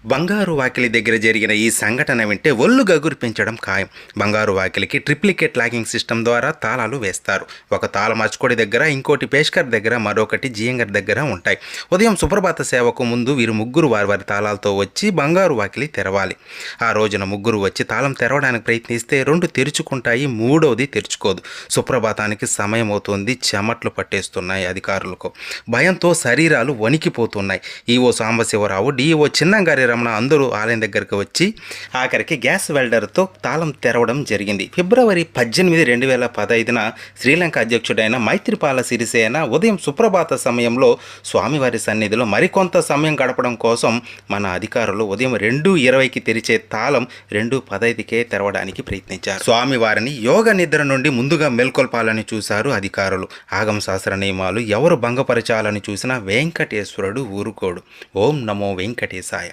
బంగారు వాకిలి దగ్గర జరిగిన ఈ సంఘటన వింటే ఒళ్ళు గగుర్పించడం ఖాయం. బంగారు వాకిలికి ట్రిప్లికేట్ లాకింగ్ సిస్టమ్ ద్వారా తాళాలు వేస్తారు. ఒక తాళం అచ్చుకోడి దగ్గర, ఇంకోటి పేష్కర్ దగ్గర, మరొకటి జియంగర్ దగ్గర ఉంటాయి. ఉదయం సుప్రభాత సేవకు ముందు వీరు ముగ్గురు వారి వారి తాళాలతో వచ్చి బంగారు వాకిలి తెరవాలి. ఆ రోజున ముగ్గురు వచ్చి తాళం తెరవడానికి ప్రయత్నిస్తే రెండు తెరుచుకుంటాయి, మూడవది తెరుచుకోదు. సుప్రభాతానికి సమయం అవుతుంది. చెమట్లు పట్టేస్తున్నాయి అధికారులకు. భయంతో శరీరాలు వణికిపోతున్నాయి. ఈవో సాంబశివరావు, డిఈఓ చిన్నంగారి రమణ అందరూ ఆలయం దగ్గరకు వచ్చి ఆఖరికి గ్యాస్ వెల్డర్తో తాళం తెరవడం జరిగింది. ఫిబ్రవరి 18, 2015న శ్రీలంక అధ్యక్షుడైన మైత్రిపాల సిరిసేన ఉదయం సుప్రభాత సమయంలో స్వామివారి సన్నిధిలో మరికొంత సమయం గడపడం కోసం మన అధికారులు ఉదయం 2:20కి తెరిచే తాళం 2:15కే తెరవడానికి ప్రయత్నించారు. స్వామివారిని యోగ నిద్ర నుండి ముందుగా మేల్కొల్పాలని చూశారు అధికారులు. ఆగమ శాస్త్ర నియమాలు ఎవరు భంగపరచాలని చూసినా వెంకటేశ్వరుడు ఊరుకోడు. ఓం నమో వెంకటేశాయ.